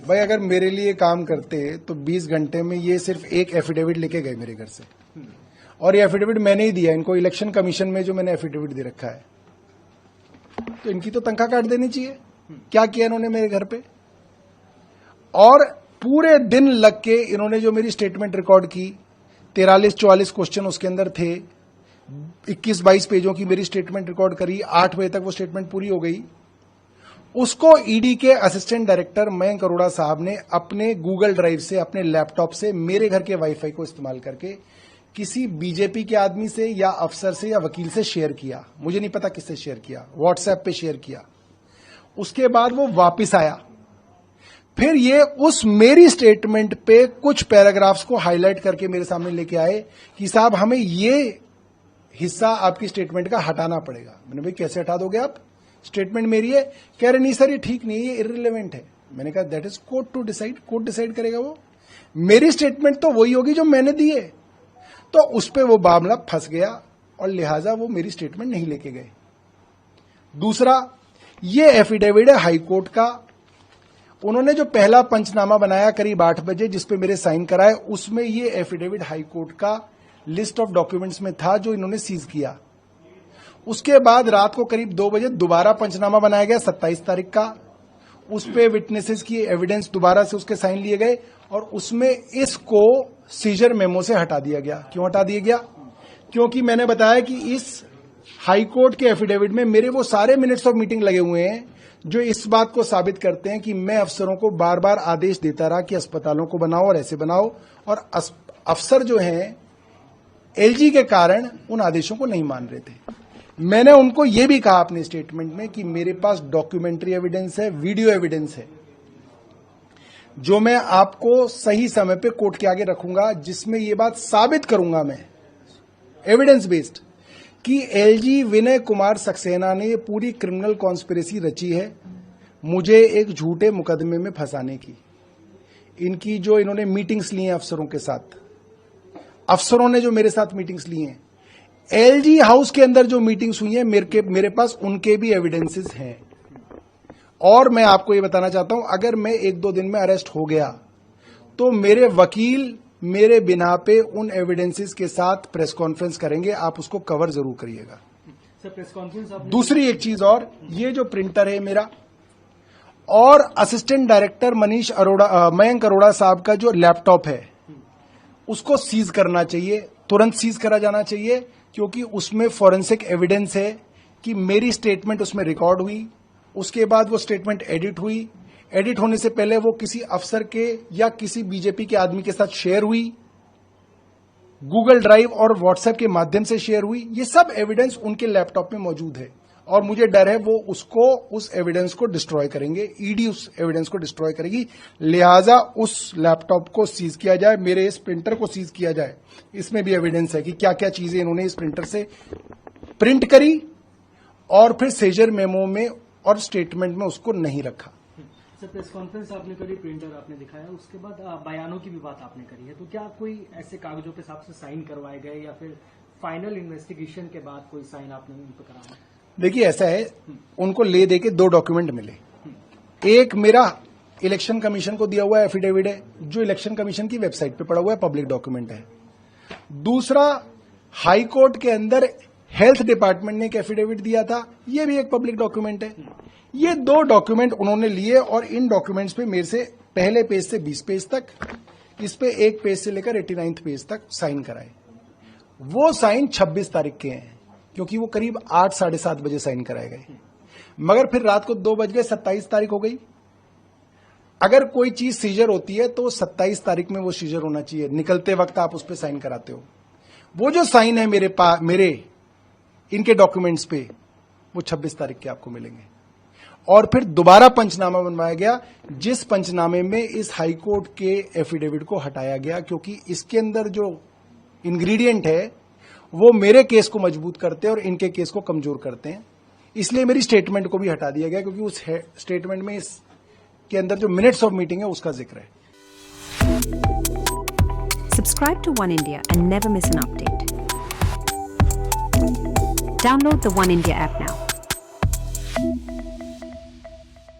भाई अगर मेरे लिए काम करते तो 20 घंटे में ये सिर्फ एक एफिडेविट लेके गए मेरे घर से, और ये एफिडेविट मैंने ही दिया इनको, इलेक्शन कमीशन में जो मैंने एफिडेविट दे रखा है, तो इनकी तो तनख्वाह काट देनी चाहिए। क्या किया इन्होंने मेरे घर पे? और पूरे दिन लग के इन्होंने जो मेरी स्टेटमेंट रिकॉर्ड की, 43-44 क्वेश्चन उसके अंदर थे, 21-22 पेजों की मेरी स्टेटमेंट रिकॉर्ड करी, 8 बजे तक वो स्टेटमेंट पूरी हो गई। उसको ईडी के असिस्टेंट डायरेक्टर मयंक अरोड़ा साहब ने अपने गूगल ड्राइव से, अपने लैपटॉप से, मेरे घर के वाईफाई को इस्तेमाल करके किसी बीजेपी के आदमी से या अफसर से या वकील से शेयर किया, मुझे नहीं पता किससे शेयर किया, व्हाट्सएप पे शेयर किया। उसके बाद वो वापस आया, फिर ये उस मेरी स्टेटमेंट पे कुछ पैराग्राफ्स को हाईलाइट करके मेरे सामने लेके आए कि साहब हमें ये हिस्सा आपकी स्टेटमेंट का हटाना पड़ेगा। मैंने भाई कैसे हटा दोगे आप, स्टेटमेंट मेरी है। कह रहे नहीं सर ये ठीक नहीं है, ये इररिलेवेंट है। मैंने कहा that is court to decide, court decide करेगा। वो मेरी स्टेटमेंट तो वही होगी जो मैंने दी है। तो उस पर वो मामला फंस गया और लिहाजा वो मेरी स्टेटमेंट नहीं लेके गए। दूसरा, ये एफिडेविट है हाईकोर्ट का। उन्होंने जो पहला पंचनामा बनाया करीब 8 बजे, जिसपे मेरे साइन कराए, उसमें ये एफिडेविट हाईकोर्ट का लिस्ट ऑफ डॉक्यूमेंट्स में था जो इन्होंने सीज किया। उसके बाद रात को करीब 2 बजे दोबारा पंचनामा बनाया गया 27 तारीख का। उस पे विटनेसेस की एविडेंस दोबारा से उसके साइन लिए गए और उसमें इसको सीजर मेमो से हटा दिया गया। क्यों हटा दिया गया? क्योंकि मैंने बताया कि इस हाईकोर्ट के एफिडेविट में मेरे वो सारे मिनट्स ऑफ मीटिंग लगे हुए हैं जो इस बात को साबित करते हैं कि मैं अफसरों को बार बार आदेश देता रहा कि अस्पतालों को बनाओ और ऐसे बनाओ, और अफसर जो हैं एलजी के कारण उन आदेशों को नहीं मान रहे थे। मैंने उनको यह भी कहा अपने स्टेटमेंट में कि मेरे पास डॉक्यूमेंट्री एविडेंस है, वीडियो एविडेंस है, जो मैं आपको सही समय पे कोर्ट के आगे रखूंगा, जिसमें यह बात साबित करूंगा मैं एविडेंस बेस्ड कि एलजी विनय कुमार सक्सेना ने पूरी क्रिमिनल कॉन्स्पिरेसी रची है मुझे एक झूठे मुकदमे में फंसाने की। इनकी जो इन्होंने मीटिंग्स ली हैं अफसरों के साथ, अफसरों ने जो मेरे साथ मीटिंग्स ली हैं, एलजी हाउस के अंदर जो मीटिंग्स हुई हैं, मेरे पास उनके भी एविडेंसेस हैं। और मैं आपको ये बताना चाहता हूं, अगर मैं 1-2 दिन में अरेस्ट हो गया तो मेरे वकील मेरे बिना पे उन एविडेंसेस के साथ प्रेस कॉन्फ्रेंस करेंगे, आप उसको कवर जरूर करिएगा। सर, प्रेस कॉन्फ्रेंस दूसरी एक चीज और, ये जो प्रिंटर है मेरा और असिस्टेंट डायरेक्टर मयंक अरोड़ा साहब का जो लैपटॉप है, उसको सीज करना चाहिए, तुरंत सीज करा जाना चाहिए, क्योंकि उसमें फॉरेंसिक एविडेंस है कि मेरी स्टेटमेंट उसमें रिकॉर्ड हुई। उसके बाद वो स्टेटमेंट एडिट हुई, एडिट होने से पहले वो किसी अफसर के या किसी बीजेपी के आदमी के साथ शेयर हुई, गूगल ड्राइव और व्हाट्सएप के माध्यम से शेयर हुई। ये सब एविडेंस उनके लैपटॉप में मौजूद है और मुझे डर है वो उस एविडेंस को डिस्ट्रॉय करेंगे, ईडी उस एविडेंस को डिस्ट्रॉय करेगी। लिहाजा उस लैपटॉप को सीज किया जाए, मेरे इस प्रिंटर को सीज किया जाए। इसमें भी एविडेंस है कि क्या क्या चीजें इन्होंने इस प्रिंटर से प्रिंट करी और फिर सेजर मेमो में और स्टेटमेंट में उसको नहीं रखा। सर, प्रेस कॉन्फ्रेंस आपने करी, प्रिंटर आपने दिखाया, उसके बाद बयानों की भी बात आपने करी है, तो क्या कोई ऐसे कागजों पे आपसे साइन करवाए गए या फिर फाइनल इन्वेस्टिगेशन के बाद कोई साइन आपने उन पर कराया? देखिए ऐसा है, उनको ले दे के 2 डॉक्यूमेंट मिले। एक मेरा इलेक्शन कमीशन को दिया हुआ एफिडेविट है जो इलेक्शन कमीशन की वेबसाइट पे पड़ा हुआ है, पब्लिक डॉक्यूमेंट है। दूसरा, हाई कोर्ट के अंदर हेल्थ डिपार्टमेंट ने एक एफिडेविट दिया था, ये भी एक पब्लिक डॉक्यूमेंट है। ये 2 डॉक्यूमेंट उन्होंने लिए और इन डॉक्यूमेंट्स पे मेरे से पहले पेज से 20 पेज तक, इस पे 1 पेज से लेकर 89 पेज तक साइन कराए। वो साइन 26 तारीख के हैं, क्योंकि वो करीब 8 साढ़े 7 बजे साइन कराए गए, मगर फिर रात को 2 बज गए, 27 तारीख हो गई। अगर कोई चीज सीजर होती है तो 27 तारीख में वो सीजर होना चाहिए, निकलते वक्त आप उस पर साइन कराते हो। वो जो साइन है मेरे इनके डॉक्यूमेंट्स पे, वो 26 तारीख के आपको मिलेंगे। और फिर दोबारा पंचनामा बनवाया गया, जिस पंचनामे में इस हाईकोर्ट के एफिडेविट को हटाया गया, क्योंकि इसके अंदर जो इंग्रेडिएंट है वो मेरे केस को मजबूत करते हैं और इनके केस को कमजोर करते हैं। इसलिए मेरी स्टेटमेंट को भी हटा दिया गया, क्योंकि उस स्टेटमेंट में इसके अंदर जो मिनट्स ऑफ मीटिंग है उसका जिक्र है। Subscribe to One India and never miss an update. Download the One India app now.